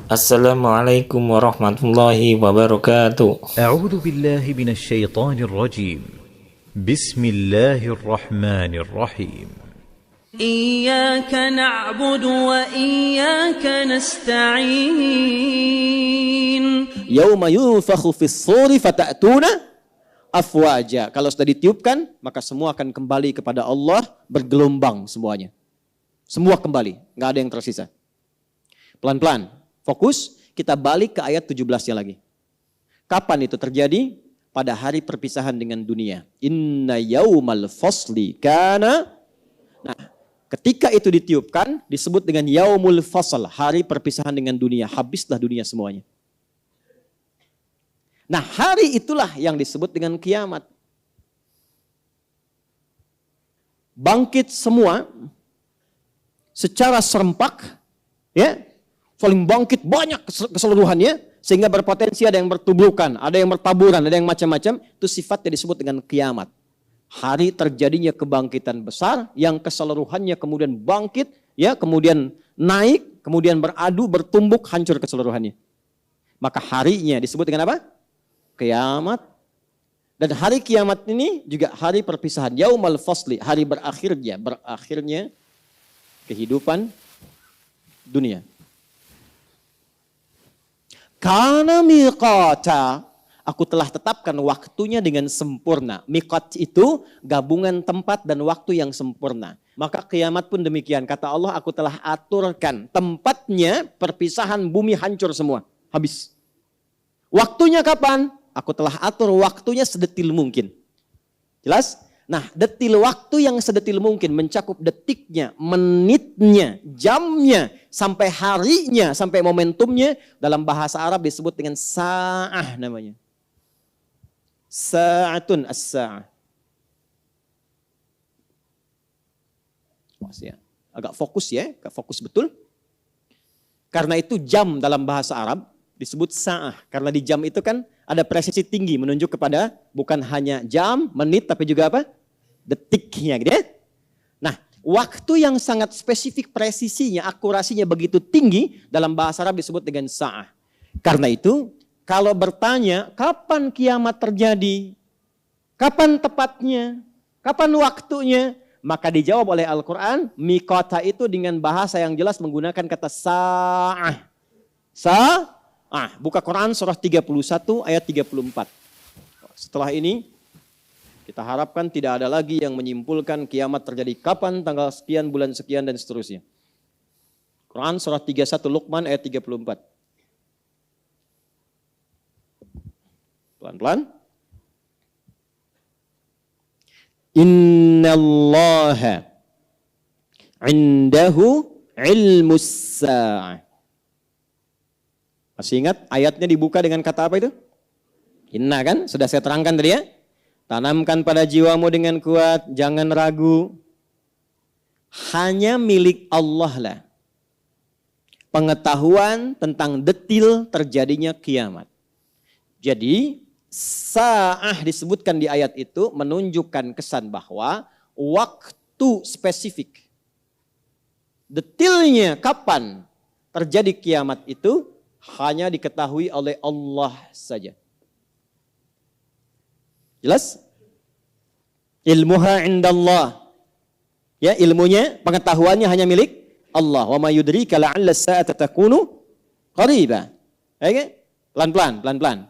Assalamualaikum warahmatullahi wabarakatuh. أعوذ بالله من الشيطان الرجيم. بسم الله الرحمن الرحيم. إياك نعبد وإياك نستعين. Yauma yunfakhu fis-suri fata'tuna afwaja. Kalau sudah ditiupkan, maka semua akan kembali kepada Allah bergelombang semuanya. Semua kembali, nggak ada yang tersisa. Pelan-pelan, fokus, kita balik ke ayat 17-nya lagi. Kapan itu terjadi? Pada hari perpisahan dengan dunia. Inna yaumal fasli kana. Nah, ketika itu ditiupkan, disebut dengan yaumul fasl, hari perpisahan dengan dunia. Habislah dunia semuanya. Nah, hari itulah yang disebut dengan kiamat. Bangkit semua secara serempak, ya, saling bangkit banyak keseluruhannya, sehingga berpotensi ada yang bertubrukan, ada yang bertaburan, ada yang macam-macam. Itu sifatnya disebut dengan kiamat. Hari terjadinya kebangkitan besar yang keseluruhannya kemudian bangkit, ya, kemudian naik, kemudian beradu, bertumbuk, hancur keseluruhannya. Maka harinya disebut dengan apa? Kiamat. Dan hari kiamat ini juga hari perpisahan, yaumal fasli, hari berakhirnya kehidupan dunia. Kana miqata, aku telah tetapkan waktunya dengan sempurna. Miqat itu gabungan tempat dan waktu yang sempurna. Maka kiamat pun demikian. Kata Allah, aku telah aturkan tempatnya, perpisahan bumi hancur semua. Habis. Waktunya kapan? Aku telah atur waktunya sedetil mungkin. Jelas? Nah, detil waktu yang sedetil mungkin mencakup detiknya, menitnya, jamnya, sampai harinya, sampai momentumnya. Dalam bahasa Arab disebut dengan sa'ah namanya. Sa'atun as-sa'ah. Agak fokus ya, agak fokus betul. Karena itu jam dalam bahasa Arab disebut sa'ah. Karena di jam itu kan ada presisi tinggi menunjuk kepada bukan hanya jam, menit, tapi juga apa? Detiknya gitu ya. Nah, waktu yang sangat spesifik, presisinya, akurasinya begitu tinggi dalam bahasa Arab disebut dengan sa'ah. Karena itu, kalau bertanya kapan kiamat terjadi, kapan tepatnya, kapan waktunya, maka dijawab oleh Al-Quran, miqata itu dengan bahasa yang jelas menggunakan kata sa'ah. Buka Quran surah 31 ayat 34. Setelah ini kita harapkan tidak ada lagi yang menyimpulkan kiamat terjadi kapan, tanggal sekian, bulan sekian, dan seterusnya. Quran surah 31 Luqman ayat 34. Pelan-pelan. Innallaha indahu ilmus sa'ah. Masih ingat ayatnya dibuka dengan kata apa itu? Inna kan? Sudah saya terangkan tadi ya. Tanamkan pada jiwamu dengan kuat, jangan ragu. Hanya milik Allah lah pengetahuan tentang detil terjadinya kiamat. Jadi sa'ah disebutkan di ayat itu menunjukkan kesan bahwa waktu spesifik, detilnya kapan terjadi kiamat itu hanya diketahui oleh Allah saja. Jelas? Ilmuha indallah. Ya, ilmunya, pengetahuannya hanya milik Allah. Wa ma yudrika la'alla as-sa'ata takunu qariba. Oke? Pelan-pelan.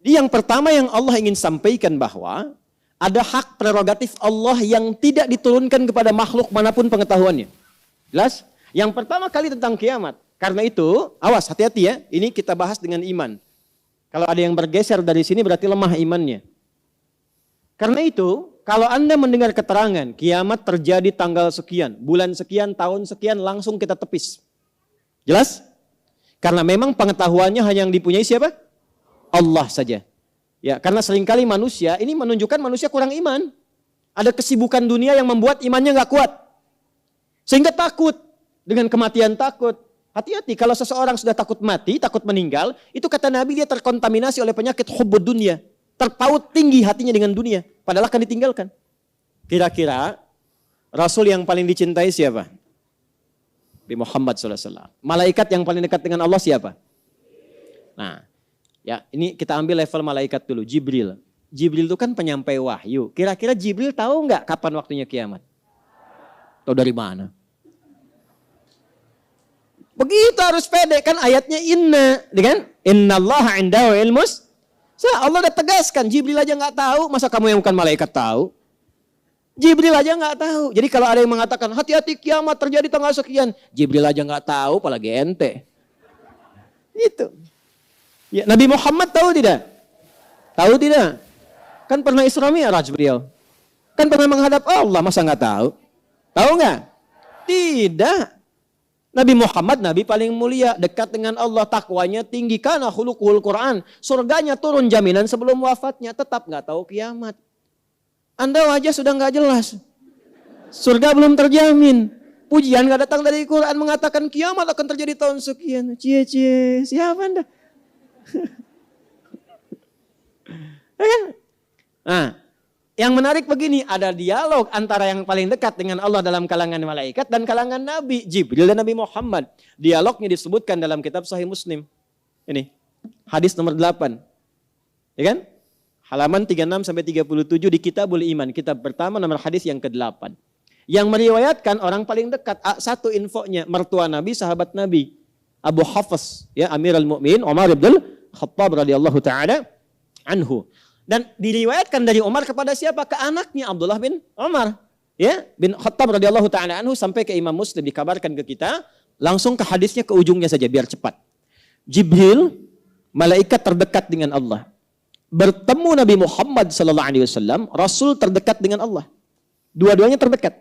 Yang pertama yang Allah ingin sampaikan bahwa ada hak prerogatif Allah yang tidak diturunkan kepada makhluk manapun pengetahuannya. Jelas? Yang pertama kali tentang kiamat. Karena itu, awas, hati-hati ya. Ini kita bahas dengan iman. Kalau ada yang bergeser dari sini berarti lemah imannya. Karena itu, kalau Anda mendengar keterangan kiamat terjadi tanggal sekian, bulan sekian, tahun sekian, langsung kita tepis. Jelas? Karena memang pengetahuannya hanya yang dipunyai siapa? Allah saja. Ya, karena seringkali manusia, ini menunjukkan manusia kurang iman. Ada kesibukan dunia yang membuat imannya nggak kuat. Sehingga takut. Dengan kematian takut. Hati-hati, kalau seseorang sudah takut mati, takut meninggal, itu kata Nabi dia terkontaminasi oleh penyakit hubbud dunia. Terpaut tinggi hatinya dengan dunia, padahal akan ditinggalkan. Kira-kira Rasul yang paling dicintai siapa? Nabi Muhammad SAW. Malaikat yang paling dekat dengan Allah siapa? Nah, ya ini kita ambil level malaikat dulu, Jibril. Jibril itu kan penyampai wahyu. Kira-kira Jibril tahu nggak kapan waktunya kiamat? Tahu dari mana? Begitu harus pede, kan ayatnya inna, kan? Innallaha indahu ilmus. Allah udah tegaskan, Jibril aja nggak tahu, masa kamu yang bukan malaikat tahu? Jibril aja nggak tahu. Jadi kalau ada yang mengatakan hati-hati kiamat terjadi tanggal sekian, Jibril aja nggak tahu, apalagi ente. Gitu. Ya, Nabi Muhammad tahu tidak? Tahu tidak? Kan pernah Isra Mi'raj beliau. Kan pernah menghadap Allah, masa nggak tahu? Tahu nggak? Tidak. Nabi Muhammad, Nabi paling mulia, dekat dengan Allah, takwanya tinggi, karena khuluquhul Quran. Surganya turun jaminan sebelum wafatnya, tetap nggak tahu kiamat. Anda wajah sudah nggak jelas. Surga belum terjamin. Pujian nggak datang dari Quran mengatakan kiamat akan terjadi tahun sekian. Cie, siapa Anda? Nah, yang menarik begini, ada dialog antara yang paling dekat dengan Allah dalam kalangan malaikat dan kalangan Nabi, Jibril dan Nabi Muhammad. Dialognya disebutkan dalam kitab Sahih Muslim. Ini, hadis nomor 8. Ya kan? Halaman 36 sampai 37 di Kitabul Iman, kitab pertama nomor hadis yang ke-8. Yang meriwayatkan orang paling dekat, satu infonya, mertua Nabi, sahabat Nabi, Abu Hafs, ya Amirul Mukminin Umar bin Khattab radhiyallahu taala anhu. Dan diriwayatkan dari Umar kepada siapa? Ke anaknya Abdullah bin Umar, ya, bin Khattab radhiyallahu taala anhu, sampai ke Imam Muslim dikabarkan ke kita. Langsung ke hadisnya, ke ujungnya saja biar cepat. Jibril, malaikat terdekat dengan Allah. Bertemu Nabi Muhammad SAW, Rasul terdekat dengan Allah. Dua-duanya terdekat.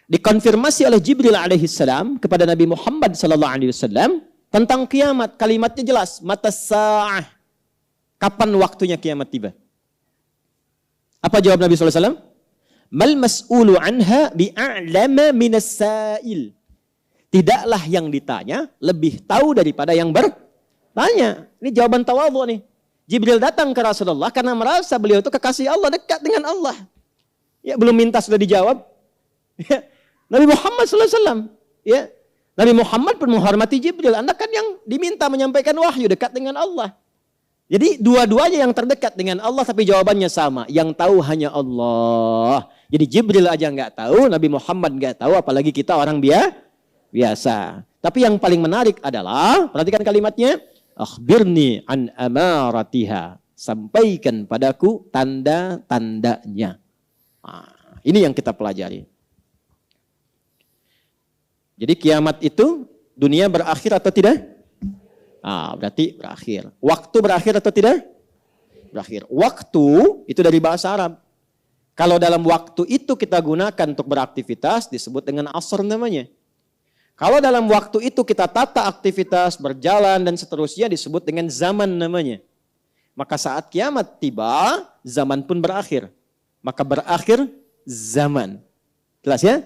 Dikonfirmasi oleh Jibril alaihissalam kepada Nabi Muhammad SAW tentang kiamat. Kalimatnya jelas, mata sa'ah. Kapan waktunya kiamat tiba? Apa jawab Nabi SAW? Mal mas'ulu anha bi'a'lama minas sa'il. Tidaklah yang ditanya lebih tahu daripada yang bertanya. Ini jawaban tawadhu nih. Jibril datang ke Rasulullah karena merasa beliau itu kekasih Allah, dekat dengan Allah. Ya, belum minta sudah dijawab. Ya. Nabi Muhammad SAW. Ya. Nabi Muhammad pun menghormati Jibril. Anda kan yang diminta menyampaikan wahyu, dekat dengan Allah. Jadi dua-duanya yang terdekat dengan Allah, tapi jawabannya sama. Yang tahu hanya Allah. Jadi Jibril aja nggak tahu, Nabi Muhammad nggak tahu, apalagi kita orang biasa. Tapi yang paling menarik adalah, perhatikan kalimatnya, akhbirni an amaratiha. Sampaikan padaku tanda-tandanya. Nah, ini yang kita pelajari. Jadi kiamat itu dunia berakhir atau tidak? Berarti berakhir. Waktu berakhir atau tidak? Berakhir. Waktu itu dari bahasa Arab. Kalau dalam waktu itu kita gunakan untuk beraktivitas disebut dengan asr namanya. Kalau dalam waktu itu kita tata aktivitas, berjalan dan seterusnya disebut dengan zaman namanya. Maka saat kiamat tiba, zaman pun berakhir. Maka berakhir zaman. Jelas ya?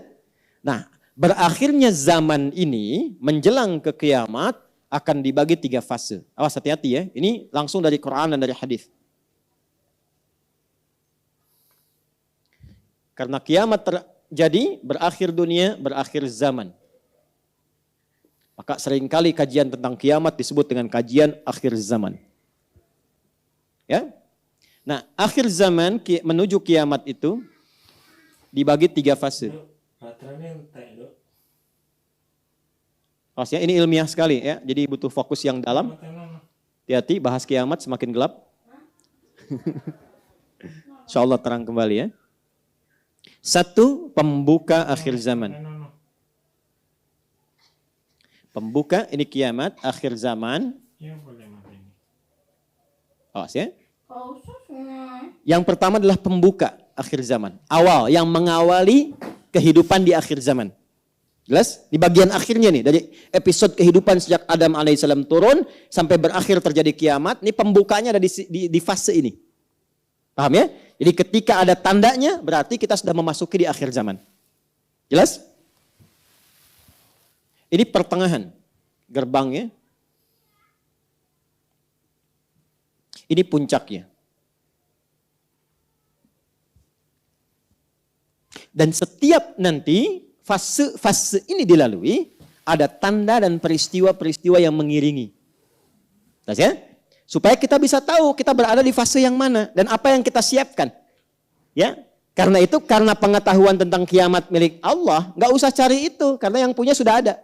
Nah, berakhirnya zaman ini menjelang ke kiamat akan dibagi 3 fase. Awas hati-hati ya, ini langsung dari Quran dan dari hadis. Karena kiamat terjadi, berakhir dunia, berakhir zaman. Maka seringkali kajian tentang kiamat disebut dengan kajian akhir zaman. Ya. Nah, akhir zaman menuju kiamat itu dibagi 3 fase. Maksudnya ini ilmiah sekali ya, jadi butuh fokus yang dalam. Hati-hati, bahas kiamat semakin gelap. Insyaallah terang kembali ya. 1, pembuka akhir zaman. Pembuka ini kiamat, akhir zaman. Awas ya. Yang pertama adalah pembuka akhir zaman. Awal, yang mengawali kehidupan di akhir zaman. Jelas? Di bagian akhirnya nih, dari episode kehidupan sejak Adam alaihissalam turun sampai berakhir terjadi kiamat, ini pembukanya ada di fase ini. Paham ya? Jadi ketika ada tandanya, berarti kita sudah memasuki di akhir zaman. Jelas? Ini pertengahan gerbangnya. Ini puncaknya. Dan setiap nanti fase ini dilalui, ada tanda dan peristiwa-peristiwa yang mengiringi. Ya? Supaya kita bisa tahu kita berada di fase yang mana dan apa yang kita siapkan. Ya, karena itu, karena pengetahuan tentang kiamat milik Allah, nggak usah cari itu karena yang punya sudah ada.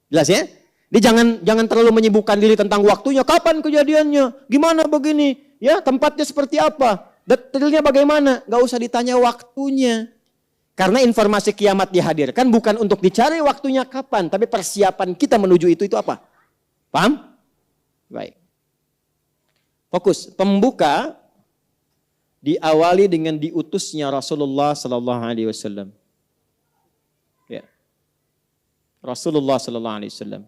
Jelas ya? Jangan terlalu menyibukkan diri tentang waktunya, kapan kejadiannya, gimana begini, ya tempatnya seperti apa, detailnya bagaimana, nggak usah ditanya waktunya. Karena informasi kiamat dihadirkan bukan untuk dicari waktunya kapan, tapi persiapan kita menuju itu apa? Paham? Baik. Fokus. Pembuka diawali dengan diutusnya Rasulullah Sallallahu Alaihi Wasallam. Ya. Rasulullah Sallallahu Alaihi Wasallam.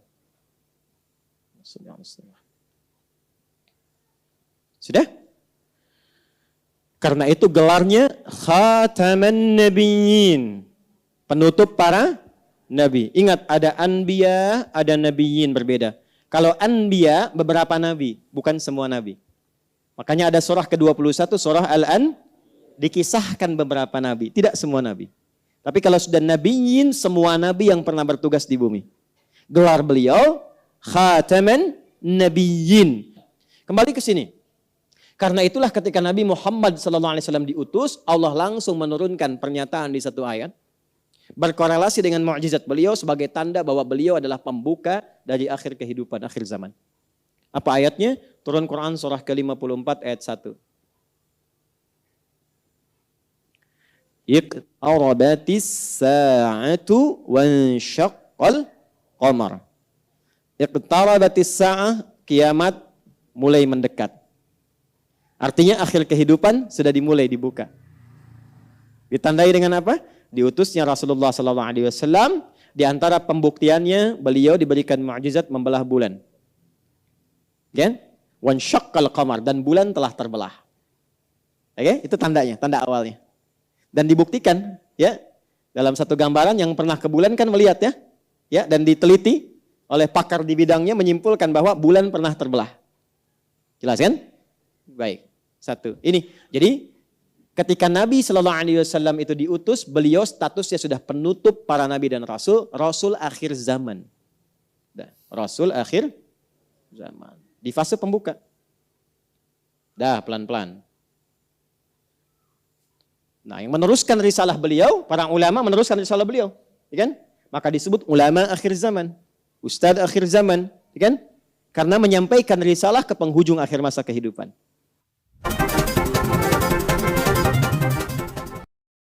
Sudah? Karena itu gelarnya Khataman Nabiyyin, penutup para nabi. Ingat, ada anbiya, ada nabiyyin, berbeda. Kalau anbiya, beberapa nabi, bukan semua nabi. Makanya ada surah ke-21, surah Al-An, dikisahkan beberapa nabi, tidak semua nabi. Tapi kalau sudah nabiyyin, semua nabi yang pernah bertugas di bumi. Gelar beliau Khataman Nabiyyin. Kembali ke sini. Karena itulah ketika Nabi Muhammad SAW diutus, Allah langsung menurunkan pernyataan di satu ayat. Berkorelasi dengan mukjizat beliau sebagai tanda bahwa beliau adalah pembuka dari akhir kehidupan, akhir zaman. Apa ayatnya? Turun Quran surah ke-54 ayat 1. Iqtarabatis sa'atu wansyaqqal qamar. Iqtarabatis sa'ah, kiamat mulai mendekat. Artinya akhir kehidupan sudah dimulai dibuka. Ditandai dengan apa? Diutusnya Rasulullah SAW. Di antara pembuktiannya beliau diberikan mukjizat membelah bulan. Kan? Wan syaqqal qamar, dan bulan telah terbelah. Oke, itu tandanya, tanda awalnya. Dan dibuktikan, ya, dalam satu gambaran yang pernah ke bulan kan melihat ya, ya, dan diteliti oleh pakar di bidangnya menyimpulkan bahwa bulan pernah terbelah. Jelas kan? Baik. Satu. Ini. Jadi ketika Nabi Shallallahu Alaihi Wasallam itu diutus, beliau statusnya sudah penutup para nabi dan rasul, rasul akhir zaman. Rasul akhir zaman. Di fase pembuka. Dah pelan-pelan. Nah, yang meneruskan risalah beliau, para ulama meneruskan risalah beliau, ya kan? Maka disebut ulama akhir zaman, ustadz akhir zaman, ya kan? Karena menyampaikan risalah ke penghujung akhir masa kehidupan.